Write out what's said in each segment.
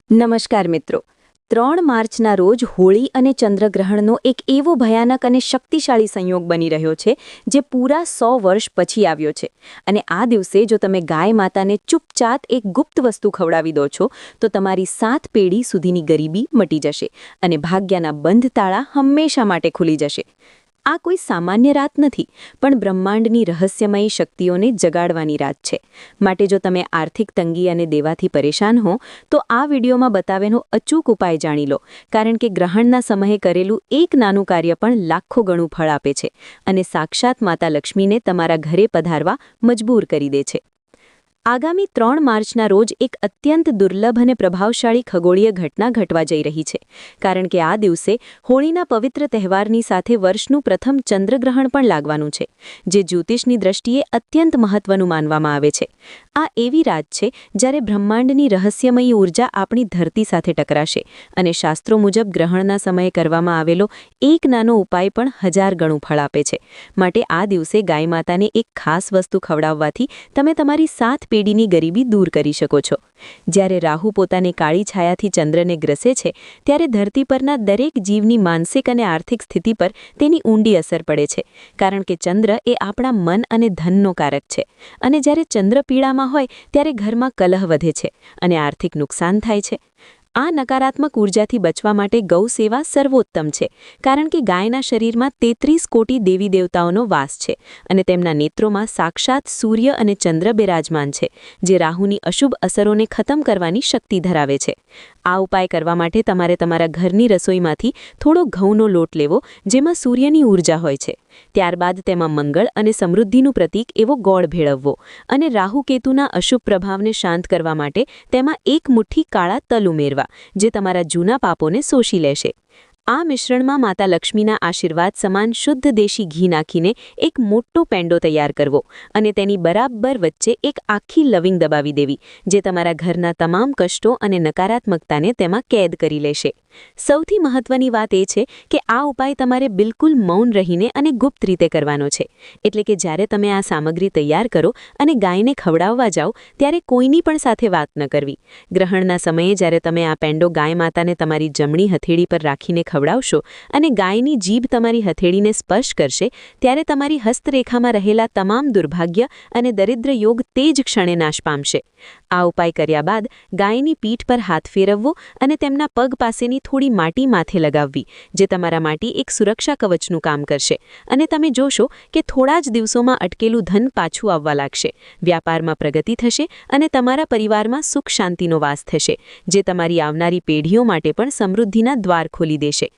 નમસ્કાર મિત્રો। 3 માર્ચના રોજ હોળી અને ચંદ્રગ્રહણનો એક એવો ભયાનક અને શક્તિશાળી સંયોગ બની રહ્યો છે જે પૂરા 100 વર્ષ પછી આવ્યો છે। અને આ દિવસે જો તમે ગાય માતાને ચૂપચાપ એક ગુપ્ત વસ્તુ ખવડાવી દો છો તો તમારી 7 પેઢી સુધીની ગરીબી મટી જશે અને ભાગ્યના બંધ તાળા હંમેશા માટે ખુલી જશે। આ કોઈ સામાન્ય રાત નથી, પણ બ્રહ્માંડની રહસ્યમયી શક્તિઓને જગાડવાની રાત છે। માટે જો તમે આર્થિક તંગી અને દેવાથી પરેશાન હો તો આ વિડીયોમાં બતાવેલો અચૂક ઉપાય જાણી લો, કારણ કે ગ્રહણના સમયે કરેલું એક નાનું કાર્ય પણ લાખો ગણું ફળ આપે છે અને સાક્ષાત માતા લક્ષ્મીને તમારા ઘરે પધારવા મજબૂર કરી દે છે। આગામી 3 માર્ચના રોજ એક અત્યંત દુર્લભ અને પ્રભાવશાળી ખગોળીય ઘટના ઘટવા જઈ રહી છે, કારણ કે આ દિવસે હોળીના પવિત્ર તહેવારની સાથે વર્ષનું પ્રથમ ચંદ્રગ્રહણ પણ લાગવાનું છે, જે જ્યોતિષની દ્રષ્ટિએ અત્યંત મહત્વનું માનવામાં આવે છે। આ એવી રાત છે જ્યારે બ્રહ્માંડની રહસ્યમયી ઊર્જા આપણી ધરતી સાથે ટકરાશે અને શાસ્ત્રો મુજબ ગ્રહણના સમયે કરવામાં આવેલો એક નાનો ઉપાય પણ 1000 ગણું ફળ આપે છે। માટે આ દિવસે ગાય માતાને એક ખાસ વસ્તુ ખવડાવવાથી તમે તમારી 7 પેઢીની ગરીબી દૂર કરી શકો છો। જ્યારે રાહુ પોતાની કાળી છાયાથી ચંદ્રને ગ્રસે છે ત્યારે ધરતી પરના દરેક જીવની માનસિક અને આર્થિક સ્થિતિ પર તેની ઊંડી અસર પડે છે, કારણ કે ચંદ્ર એ આપણા મન અને ધનનો કારક છે અને જ્યારે ચંદ્ર પીળામાં હોય ત્યારે ઘરમાં કલહ વધે છે અને આર્થિક નુકસાન થાય છે। આ નકારાત્મક ઉર્જાથી બચવા માટે ગૌ સેવા સર્વોત્તમ છે, કારણ કે ગાયના શરીરમાં 33 કોટી દેવી દેવતાઓનો વાસ છે અને તેમના નેત્રોમાં સાક્ષાત સૂર્ય અને ચંદ્ર બિરાજમાન છે, જે રાહુની અશુભ અસરોને ખતમ કરવાની શક્તિ ધરાવે છે। આ ઉપાય કરવા માટે તમારે તમારા ઘરની રસોઈમાંથી થોડો ઘઉંનો લોટ લેવો, જેમાં સૂર્યની ઊર્જા હોય છે। ત્યારબાદ તેમાં મંગળ અને સમૃદ્ધિનું પ્રતીક એવો ગોળ ભેળવવો અને રાહુ કેતુના અશુભ પ્રભાવને શાંત કરવા માટે તેમાં એક મુઠ્ઠી કાળા તલ ઉમેરવા, જે તમારા જૂના પાપોને શોષી લેશે। આ મિશ્રણમાં માતા લક્ષ્મીના આશીર્વાદ સમાન શુદ્ધ દેશી ઘી નાખીને એક મોટો પેંડો તૈયાર કરવો અને તેની બરાબર વચ્ચે એક આખી લવિંગ દબાવી દેવી, જે તમારા ઘરના તમામ કષ્ટો અને નકારાત્મકતાને તેમાં કેદ કરી લેશે। સૌથી મહત્વની વાત એ છે કે આ ઉપાય તમારે બિલકુલ મૌન રહીને અને ગુપ્ત રીતે કરવાનો છે, એટલે કે જ્યારે તમે આ સામગ્રી તૈયાર કરો અને ગાયને ખવડાવવા જાઓ ત્યારે કોઈની પણ સાથે વાત ન કરવી। ગ્રહણના સમયે જ્યારે તમે આ પેંડો ગાય માતાને તમારી જમણી હથેળી પર રાખીને ખવડાવશો અને ગાયની જીભ તમારી હથેળીને સ્પર્શ કરશે ત્યારે તમારી હસ્તરેખામાં રહેલા તમામ દુર્ભાગ્ય અને દરિદ્ર યોગ તે જ ક્ષણે નાશ પામશે। આ ઉપાય કર્યા બાદ ગાયની પીઠ પર હાથ ફેરવવો અને તેમના પગ પાસેની થોડી માટી માથે લગાવવી, જે તમારા માટે એક સુરક્ષા કવચનું કામ કરશે અને તમે જોશો કે થોડા જ દિવસોમાં અટકેલું ધન પાછું આવવા લાગશે, વ્યાપારમાં પ્રગતિ થશે અને તમારા પરિવારમાં સુખ શાંતિનો વાસ થશે, જે તમારી આવનારી પેઢીઓ માટે પણ સમૃદ્ધિના દ્વાર ખોલી દેશે।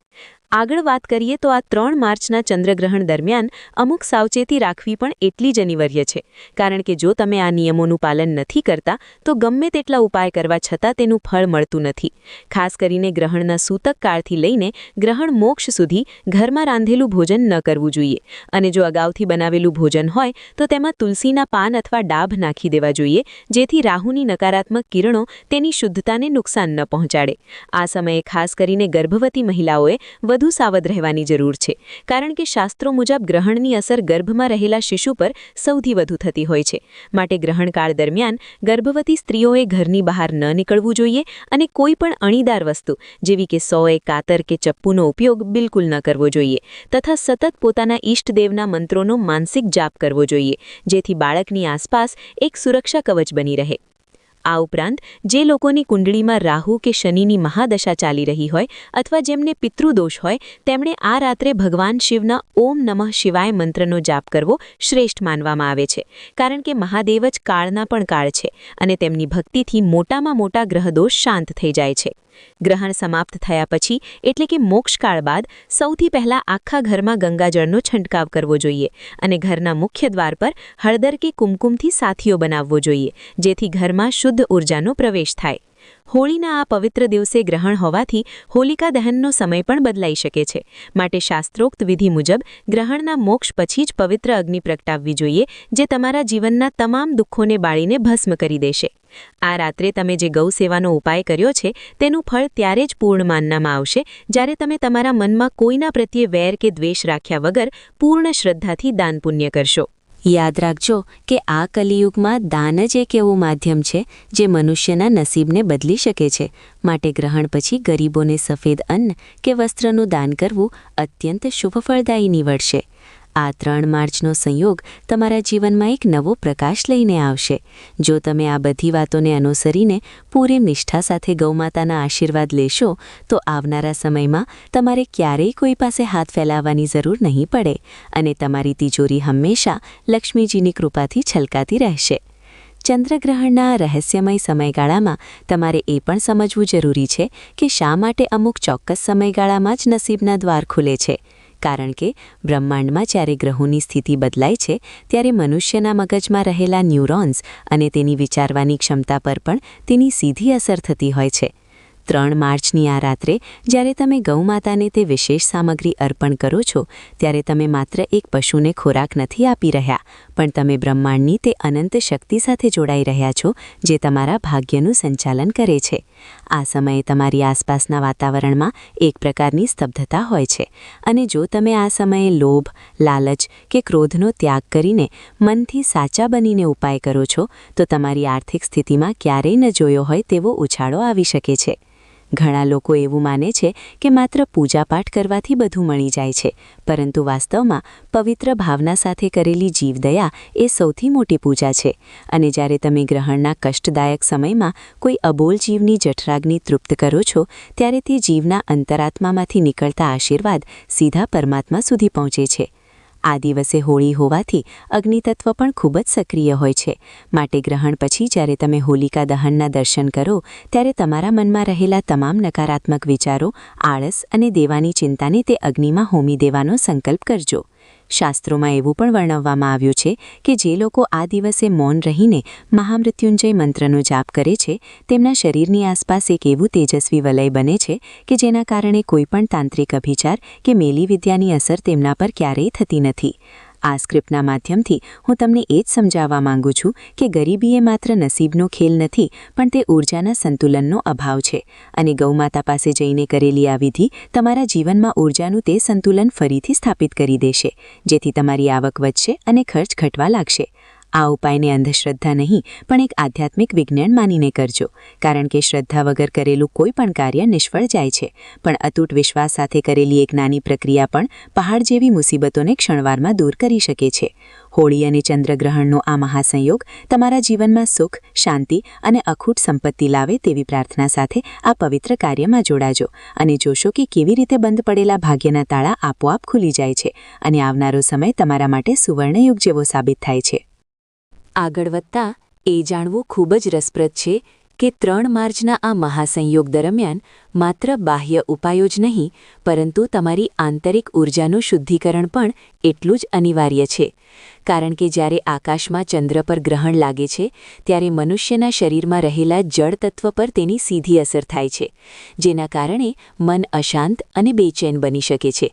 આગળ વાત કરીએ તો આ 3 માર્ચના ચંદ્રગ્રહણ દરમિયાન અમુક સાવચેતી રાખવી પણ એટલી જ અનિવાર્ય છે, કારણ કે જો તમે આ નિયમોનું પાલન નથી કરતા તો ગમે તેટલા ઉપાય કરવા છતાં તેનું ફળ મળતું નથી। ખાસ કરીને ગ્રહણના સૂતક કાળથી લઈને ગ્રહણ મોક્ષ સુધી ઘરમાં રાંધેલું ભોજન ન કરવું જોઈએ અને જો અગાઉથી બનાવેલું ભોજન હોય તો તેમાં તુલસીના પાન અથવા ડાભ નાખી દેવા જોઈએ, જેથી રાહુની નકારાત્મક કિરણો તેની શુદ્ધતાને નુકસાન ન પહોંચાડે। આ સમયે ખાસ કરીને ગર્ભવતી મહિલાઓએ વધુ સાવધ રહેવાની જરૂર છે, કારણ કે શાસ્ત્રો મુજબ ગ્રહણની અસર ગર્ભમાં રહેલા શિશુ પર સૌથી વધુ થતી હોય છે। માટે ગ્રહણકાળ દરમિયાન ગર્ભવતી સ્ત્રીઓએ ઘરની બહાર ન નીકળવું જોઈએ અને કોઈ પણ અણીદાર વસ્તુ જેવી કે સોય, કાતર કે ચપ્પુનો ઉપયોગ બિલકુલ ન કરવો જોઈએ તથા સતત પોતાના ઈષ્ટદેવના મંત્રોનો માનસિક જાપ કરવો જોઈએ, જેથી બાળકની આસપાસ એક સુરક્ષા કવચ બની રહે। આ ઉપરાંત જે લોકોની કુંડળીમાં રાહુ કે શનિની મહાદશા ચાલી રહી હોય અથવા જેમને પિતૃદોષ હોય તેમણે આ રાત્રે ભગવાન શિવના ઓમ નમઃ શિવાય મંત્રનો જાપ કરવો શ્રેષ્ઠ માનવામાં આવે છે, કારણ કે મહાદેવ જ કાળના પણ કાળ છે અને તેમની ભક્તિથી મોટામાં મોટા ગ્રહદોષ શાંત થઈ જાય છે। ગ્રહણ સમાપ્ત થયા પછી એટલે કે મોક્ષકાળ બાદ સૌથી પહેલા આખા ઘરમાં ગંગાજળનો છંટકાવ કરવો જોઈએ અને ઘરના મુખ્ય દ્વાર પર હળદર કે કુમકુમથી સાથીઓ બનાવવો જોઈએ, જેથી ઘરમાં શુદ્ધ ઉર્જાનો પ્રવેશ થાય। હોળીના આ પવિત્ર દિવસે ગ્રહણ હોવાથી હોલિકા દહનનો સમય પણ બદલાઈ શકે છે, માટે શાસ્ત્રોક્ત વિધિ મુજબ ગ્રહણના મોક્ષ પછી જ પવિત્ર અગ્નિ પ્રગટાવવી જોઈએ, જે તમારા જીવનના તમામ દુઃખોને બાળીને ભસ્મ કરી દેશે। આ રાત્રે તમે જે ગૌ સેવાનો ઉપાય કર્યો છે તેનું ફળ ત્યારે જ પૂર્ણ માનવામાં આવશે જ્યારે તમે તમારા મનમાં કોઈના પ્રત્યે વેર કે દ્વેષ રાખ્યા વગર પૂર્ણ શ્રદ્ધાથી દાન પુણ્ય કરશો। યાદ રાખજો કે આ કલિયુગમાં દાન જ એક એવું માધ્યમ છે જે મનુષ્યના નસીબને બદલી શકે છે. માટે ગ્રહણ પછી ગરીબોને સફેદ અન્ન કે વસ્ત્રનું દાન કરવું અત્યંત શુભ ફળદાયી નીવડશે. આ 3 માર્ચનો સંયોગ તમારા જીવનમાં એક નવો પ્રકાશ લઈને આવશે. જો તમે આ બધી વાતોને અનુસરીને પૂરી નિષ્ઠા સાથે ગૌમાતાના આશીર્વાદ લેશો તો આવનારા સમયમાં તમારે ક્યારેય કોઈ પાસે હાથ ફેલાવવાની જરૂર નહીં પડે અને તમારી તિજોરી હંમેશા લક્ષ્મીજીની કૃપાથી છલકાતી રહેશે. ચંદ્રગ્રહણના રહસ્યમય સમયગાળામાં તમારે એ પણ સમજવું જરૂરી છે કે શા માટે અમુક ચોક્કસ સમયગાળામાં જ નસીબના દ્વાર ખુલે છે. કારણ કે બ્રહ્માંડમાં જ્યારે ગ્રહોની સ્થિતિ બદલાય છે ત્યારે મનુષ્યના મગજમાં રહેલા ન્યુરોન્સ અને તેની વિચારવાની ક્ષમતા પર પણ તેની સીધી અસર થતી હોય છે. 3 માર્ચની આ રાત્રે જ્યારે તમે ગૌમાતાને તે વિશેષ સામગ્રી અર્પણ કરો છો ત્યારે તમે માત્ર એક પશુને ખોરાક નથી આપી રહ્યા, પણ તમે બ્રહ્માંડની તે અનંત શક્તિ સાથે જોડાઈ રહ્યા છો જે તમારા ભાગ્યનું સંચાલન કરે છે. આ સમયે તમારી આસપાસના વાતાવરણમાં એક પ્રકારની સ્તબ્ધતા હોય છે અને જો તમે આ સમયે લોભ, લાલચ કે ક્રોધનો ત્યાગ કરીને મનથી સાચા બનીને ઉપાય કરો છો તો તમારી આર્થિક સ્થિતિમાં ક્યારેય ન જોયો હોય તેવો ઉછાળો આવી શકે છે. ઘણા લોકો એવું માને છે કે માત્ર પૂજાપાઠ કરવાથી બધું મળી જાય છે, પરંતુ વાસ્તવમાં પવિત્ર ભાવના સાથે કરેલી જીવદયા એ સૌથી મોટી પૂજા છે. અને જ્યારે તમે ગ્રહણના કષ્ટદાયક સમયમાં કોઈ અબોલ જીવની જઠરાગ્નિ તૃપ્ત કરો છો ત્યારે તે જીવના અંતરાત્મામાંથી નીકળતા આશીર્વાદ સીધા પરમાત્મા સુધી પહોંચે છે. આ દિવસે હોળી હોવાથી અગ્નિતત્વ પણ ખૂબ જ સક્રિય હોય છે. માટે ગ્રહણ પછી જ્યારે તમે હોલિકા દહનના દર્શન કરો ત્યારે તમારા મનમાં રહેલા તમામ નકારાત્મક વિચારો, આળસ અને દેવાની ચિંતાને તે અગ્નિમાં હોમી દેવાનો સંકલ્પ કરજો. શાસ્ત્રોમાં એવું પણ વર્ણવવામાં આવ્યું છે કે જે લોકો આ દિવસે મૌન રહીને મહામૃત્યુંજય મંત્રનો જાપ કરે છે તેમના શરીરની આસપાસ એક એવું તેજસ્વી વલય બને છે કે જેના કારણે કોઈપણ તાંત્રિક અભિચાર કે મેલી વિદ્યાની અસર તેમના પર ક્યારેય થતી નથી. આ સ્ક્રિપ્ટના માધ્યમથી હું તમને એ જ સમજાવવા માંગુ છું કે ગરીબી એ માત્ર નસીબનો ખેલ નથી, પણ તે ઊર્જાના સંતુલનનો અભાવ છે અને ગૌમાતા પાસે જઈને કરેલી આ વિધિ તમારા જીવનમાં ઊર્જાનું તે સંતુલન ફરીથી સ્થાપિત કરી દેશે, જેથી તમારી આવક વધશે અને ખર્ચ ઘટવા લાગશે. આ ઉપાયને અંધશ્રદ્ધા નહીં પણ એક આધ્યાત્મિક વિજ્ઞાન માનીને કરજો, કારણ કે શ્રદ્ધા વગર કરેલું કોઈ પણ કાર્ય નિષ્ફળ જાય છે, પણ અતૂટ વિશ્વાસ સાથે કરેલી એક નાની પ્રક્રિયા પણ પહાડ જેવી મુસીબતોને ક્ષણવારમાં દૂર કરી શકે છે. હોળી અને ચંદ્રગ્રહણનો આ મહાસંયોગ તમારા જીવનમાં સુખ, શાંતિ અને અખૂટ સંપત્તિ લાવે તેવી પ્રાર્થના સાથે આ પવિત્ર કાર્યમાં જોડાજો અને જોશો કે કેવી રીતે બંધ પડેલા ભાગ્યના તાળા આપોઆપ ખુલી જાય છે અને આવનારો સમય તમારા માટે સુવર્ણયુગ જેવો સાબિત થાય છે. આગળ વધતા એ જાણવું ખૂબ જ રસપ્રદ છે કે 3 માર્ચના આ મહાસંયોગ દરમિયાન માત્ર બાહ્ય ઉપાયો જ નહીં પરંતુ તમારી આંતરિક ઊર્જાનું શુદ્ધિકરણ પણ એટલું જ અનિવાર્ય છે. કારણ કે જ્યારે આકાશમાં ચંદ્ર પર ગ્રહણ લાગે છે ત્યારે મનુષ્યના શરીરમાં રહેલા જળ તત્વ પર તેની સીધી અસર થાય છે, જેના કારણે મન અશાંત અને બેચેન બની શકે છે.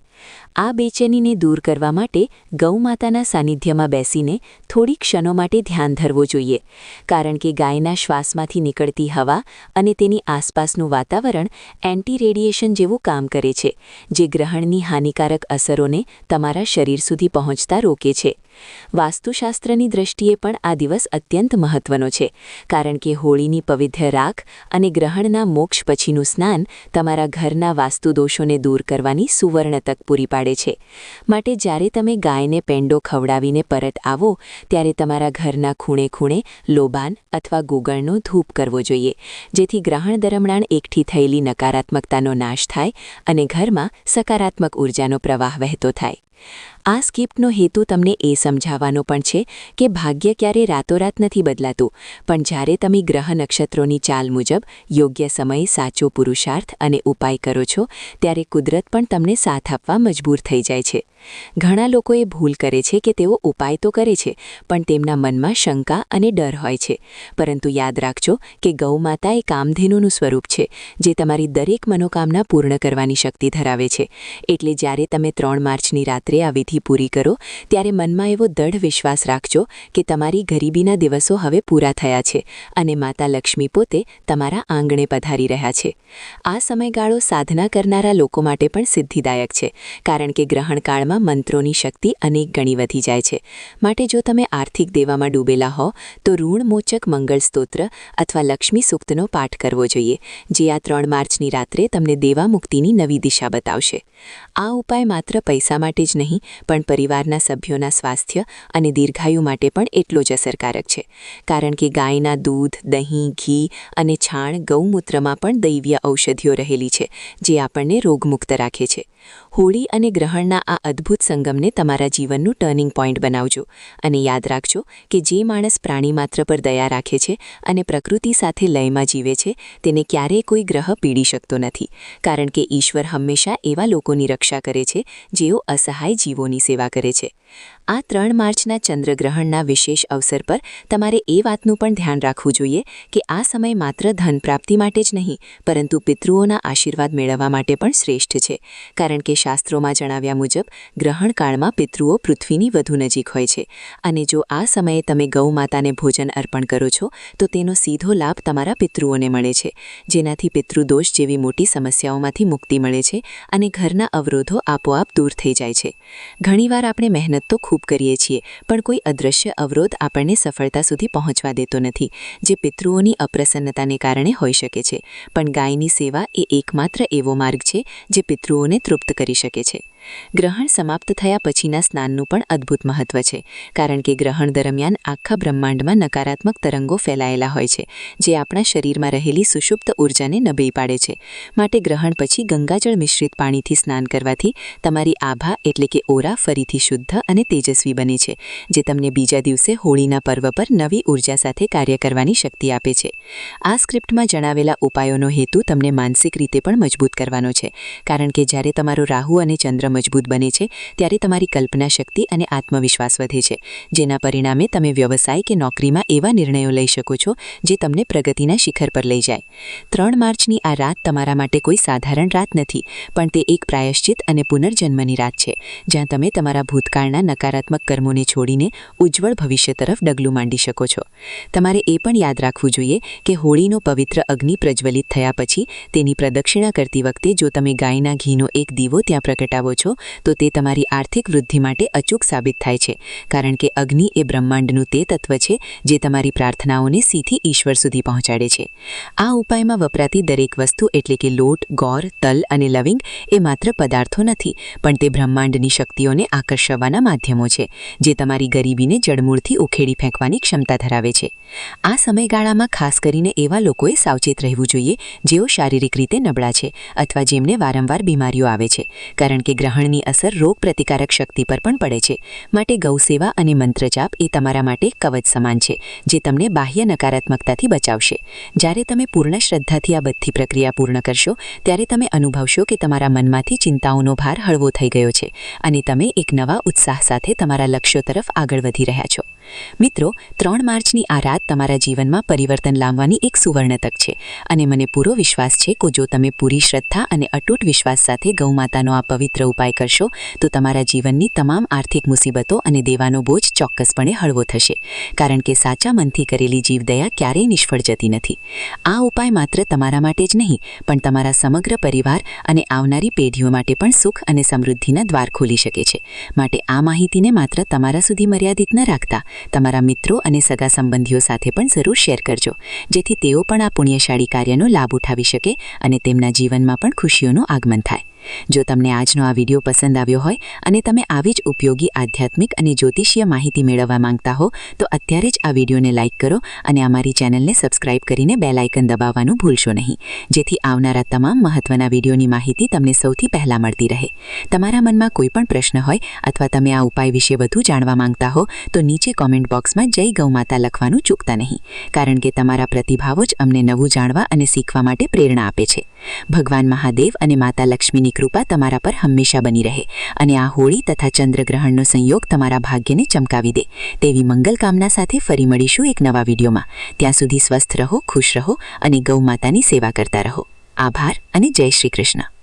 આ બેચેનીને દૂર કરવા માટે ગૌમાતાના સાનિધ્યમાં બેસીને થોડી ક્ષણો માટે ધ્યાન ધરવું જોઈએ, કારણ કે ગાયના શ્વાસમાંથી નીકળતી હવા અને તેની આસપાસનું વાતાવરણ એન્ટી રેડિયેશન જેવું કામ કરે છે, જે ગ્રહણની હાનિકારક અસરોને તમારા શરીર સુધી પહોંચતા રોકે છે. વાસ્તુશાસ્ત્રની દૃષ્ટિએ પણ આ દિવસ અત્યંત મહત્વનો છે, કારણ કે હોળીની પવિત્ર રાખ અને ગ્રહણના મોક્ષ પછીનું સ્નાન તમારા ઘરના વાસ્તુદોષોને દૂર કરવાની સુવર્ણ તક પૂરી પાડે છે. માટે જ્યારે તમે ગાયને પેંડો ખવડાવીને પરત આવો ત્યારે તમારા ઘરના ખૂણે ખૂણે લોબાન અથવા ગુગળનો ધૂપ કરવો જોઈએ, જેથી ગ્રહણ દરમિયાન એકઠી થયેલી નકારાત્મકતાનો નાશ થાય અને ઘરમાં સકારાત્મક ઊર્જાનો પ્રવાહ વહેતો થાય. આ સ્ક્રિપ્ટનો હેતુ તમને એ સમજાવવાનો પણ છે કે ભાગ્ય ક્યારે રાતોરાત નથી બદલાતું, પણ જ્યારે તમે ગ્રહ નક્ષત્રોની ચાલ મુજબ યોગ્ય સમયે સાચો પુરુષાર્થ અને ઉપાય કરો છો ત્યારે કુદરત પણ તમને સાથ આપવા મજબૂર થઈ જાય છે. ઘણા લોકો એ ભૂલ કરે છે કે તેઓ ઉપાય તો કરે છે પણ તેમના મનમાં શંકા અને ડર હોય છે, પરંતુ યાદ રાખજો કે ગૌમાતા એ કામધેનુનું સ્વરૂપ છે જે તમારી દરેક મનોકામના પૂર્ણ કરવાની શક્તિ ધરાવે છે. એટલે જ્યારે તમે 3 માર્ચની રાત્રે રાત્રે આ વિધિ પૂરી કરો ત્યારે મનમાં એવો દૃઢ વિશ્વાસ રાખજો કે તમારી ગરીબીના દિવસો હવે પૂરા થયા છે અને માતા લક્ષ્મી પોતે તમારા આંગણે પધારી રહ્યા છે. આ સમયગાળો સાધના કરનારા લોકો માટે પણ સિદ્ધિદાયક છે, કારણ કે ગ્રહણકાળમાં મંત્રોની શક્તિ અનેક ગણી વધી જાય છે. માટે જો તમે આર્થિક દેવામાં ડૂબેલા હો તો ઋણમોચક મંગળ સ્તોત્ર અથવા લક્ષ્મી સૂક્તનો પાઠ કરવો જોઈએ, જે આ 3 માર્ચની રાત્રે તમને દેવા મુક્તિની નવી દિશા બતાવશે. આ ઉપાય માત્ર પૈસા માટે જ નહીં, પણ પરિવારના સભ્યોના સ્વાસ્થ્ય અને દીર્ઘાયુ માટે પણ એટલો જ અસરકારક છે, કારણ કે ગાયના દૂધ, દહીં, ઘી અને છાણ, ગૌમૂત્રમાં પણ દૈવીય ઔષધિઓ રહેલી છે, જે આપણને રોગમુક્ત રાખે છે. હોળી અને ગ્રહણના આ અદ્ભુત સંગમને તમારા જીવનનું ટર્નિંગ પોઈન્ટ બનાવજો અને યાદ રાખજો કે જે માણસ પ્રાણીમાત્ર પર દયા રાખે છે અને પ્રકૃતિ સાથે લયમાં જીવે છે, તેને ક્યારેય કોઈ ગ્રહ પીડી શકતો નથી, કારણ કે ઈશ્વર હંમેશા એવા લોકોની રક્ષા કરે છે જેઓ અસહાય જીવોની સેવા કરે છે. આ 3 માર્ચના ચંદ્રગ્રહણના વિશેષ અવસર પર તમારે એ વાતનું પણ ધ્યાન રાખવું જોઈએ કે આ સમય માત્ર ધન પ્રાપ્તિ માટે જ નહીં, પરંતુ પિતૃઓના આશીર્વાદ મેળવવા માટે પણ શ્રેષ્ઠ છે, કારણ કે શાસ્ત્રોમાં જણાવ્યા મુજબ ગ્રહણકાળમાં પિતૃઓ પૃથ્વીની વધુ નજીક હોય છે અને જો આ સમયે તમે ગૌ માતાને ભોજન અર્પણ કરો છો તો તેનો સીધો લાભ તમારા પિતૃઓને મળે છે, જેનાથી પિતૃદોષ જેવી મોટી સમસ્યાઓમાંથી મુક્તિ મળે છે અને ઘરના અવરોધો આપોઆપ દૂર થઈ જાય છે. ઘણીવાર આપણે મહેનત તો ખૂબ કરીએ છીએ, પણ કોઈ અદૃશ્ય અવરોધ આપણને સફળતા સુધી પહોંચવા દેતો નથી, જે પિતૃઓની અપ્રસન્નતાને કારણે હોઈ શકે છે. પણ ગાયની સેવા એ એકમાત્ર એવો માર્ગ છે જે પિતૃઓને તૃપ્ત કરી શકે છે. ગ્રહણ સમાપ્ત થયા પછીના સ્નાનનું પણ અદ્ભુત મહત્વ છે, કારણ કે ગ્રહણ દરમિયાન આખા બ્રહ્માંડમાં નકારાત્મક તરંગો ફેલાયેલા હોય છે, જે આપણા શરીરમાં રહેલી સુષુપ્ત ઊર્જાને નબળી પાડે છે. માટે ગ્રહણ પછી ગંગાજળ મિશ્રિત પાણીથી સ્નાન કરવાથી તમારી આભા એટલે કે ઓરા ફરીથી શુદ્ધ અને તેજસ્વી બને છે, જે તમને બીજા દિવસે હોળીના પર્વ પર નવી ઊર્જા સાથે કાર્ય કરવાની શક્તિ આપે છે. આ સ્ક્રિપ્ટમાં જણાવેલા ઉપાયોનો હેતુ તમને માનસિક રીતે પણ મજબૂત કરવાનો છે, કારણ કે જ્યારે તમારો રાહુ અને ચંદ્ર મજબૂત બને છે ત્યારે તમારી કલ્પના શક્તિ અને આત્મવિશ્વાસ વધે છે, જેના પરિણામે તમે વ્યવસાય કે નોકરીમાં એવા નિર્ણયો લઈ શકો છો જે તમને પ્રગતિના શિખર પર લઈ જાય. 3 માર્ચની આ રાત તમારા માટે કોઈ સાધારણ રાત નથી, પણ તે એક પ્રાયશ્ચિત અને પુનર્જન્મની રાત છે, જ્યાં તમે તમારા ભૂતકાળના નકારાત્મક કર્મોને છોડીને ઉજ્જવળ ભવિષ્ય તરફ ડગલું માંડી શકો છો. તમારે એ પણ યાદ રાખવું જોઈએ કે હોળીનો પવિત્ર અગ્નિ પ્રજ્વલિત થયા પછી તેની પ્રદક્ષિણા કરતી વખતે જો તમે ગાયના ઘીનો એક દીવો ત્યાં પ્રગટાવો છો તો તે તમારી આર્થિક વૃદ્ધિ માટે અચૂક સાબિત થાય છે, કારણ કે અગ્નિ એ બ્રહ્માંડનું તે તત્વ છે જે તમારી પ્રાર્થનાઓને સીધી ઈશ્વર સુધી પહોંચાડે છે. આ ઉપાયમાં વપરાતી દરેક વસ્તુ એટલે કે લોટ, ગોળ, તલ અને લવિંગ એ માત્ર પદાર્થો નથી, પણ તે બ્રહ્માંડની શક્તિઓને આકર્ષવાના માધ્યમો છે, જે તમારી ગરીબીને જડમૂળથી ઉખેડી ફેંકવાની ક્ષમતા ધરાવે છે. આ સમયગાળામાં ખાસ કરીને એવા લોકોએ સાવચેત રહેવું જોઈએ જેઓ શારીરિક રીતે નબળા છે અથવા જેમને વારંવાર બીમારીઓ આવે છે, કારણ કે ગ્રહણની અસર રોગ પ્રતિકારક શક્તિ પર પણ પડે છે. માટે ગૌસેવા અને મંત્રજાપ એ તમારા માટે કવચ સમાન છે, જે તમને બાહ્ય નકારાત્મકતાથી બચાવશે. જ્યારે તમે પૂર્ણ શ્રદ્ધાથી આ બધી પ્રક્રિયા પૂર્ણ કરશો ત્યારે તમે અનુભવશો કે તમારા મનમાંથી ચિંતાઓનો ભાર હળવો થઈ ગયો છે અને તમે એક નવા ઉત્સાહ સાથે તમારા લક્ષ્યો તરફ આગળ વધી રહ્યા છો. મિત્રો, 3 માર્ચની આ રાત તમારા જીવનમાં પરિવર્તન લાવવાની એક સુવર્ણ તક છે અને મને પૂરો વિશ્વાસ છે કે જો તમે પૂરી શ્રદ્ધા અને અતૂટ વિશ્વાસ સાથે ગૌમાતાનો આ પવિત્ર ઉપાય કરશો તો તમારા જીવનની તમામ આર્થિક મુસીબતો અને દેવાનો બોજ ચોક્કસપણે હળવો થશે, કારણ કે સાચા મનથી કરેલી જીવદયા ક્યારેય નિષ્ફળ જતી નથી. આ ઉપાય માત્ર તમારા માટે જ નહીં, પણ તમારા સમગ્ર પરિવાર અને આવનારી પેઢીઓ માટે પણ સુખ અને સમૃદ્ધિના દ્વાર ખોલી શકે છે. માટે આ માહિતીને માત્ર તમારા સુધી મર્યાદિત ન રાખતા તમારા મિત્રો અને સગા સંબંધીઓ સાથે પણ જરૂર શેર કરજો, જેથી તેઓ પણ આ પુણ્યશાળી કાર્યનો લાભ ઉઠાવી શકે અને તેમના જીવનમાં પણ ખુશીઓનું આગમન થાય. જો તમને આજનો આ વિડીયો પસંદ આવ્યો હોય અને તમે આવી જ ઉપયોગી આધ્યાત્મિક અને જ્યોતિષીય માહિતી મેળવવા માંગતા હો તો અત્યારે જ આ વિડીયોને લાઇક કરો અને અમારી ચેનલને સબસ્ક્રાઇબ કરીને બેલ આઇકન દબાવવાનું ભૂલશો નહીં, જેથી આવનારા તમામ મહત્વના વિડીયોની માહિતી તમને સૌથી પહેલાં મળતી રહે. તમારા મનમાં કોઈ પણ પ્રશ્ન હોય અથવા તમે આ ઉપાય વિશે વધુ જાણવા માંગતા હો તો નીચે કોમેન્ટ બોક્સમાં જય ગૌમાતા લખવાનું ચૂકતા નહીં, કારણ કે તમારા પ્રતિભાવો જ અમને નવું જાણવા અને શીખવા માટે પ્રેરણા આપે છે. ભગવાન મહાદેવ અને માતા લક્ષ્મીની કૃપા તમારા પર હંમેશા બની રહે અને આ હોળી તથા ચંદ્રગ્રહણનો સંયોગ તમારા ભાગ્યને ચમકાવી દે તેવી મંગલ કામના સાથે ફરી મળીશું એક નવા વિડીયોમાં. ત્યાં સુધી સ્વસ્થ રહો, ખુશ રહો અને ગૌ માતાની સેવા કરતા રહો. આભાર અને જય શ્રી કૃષ્ણ.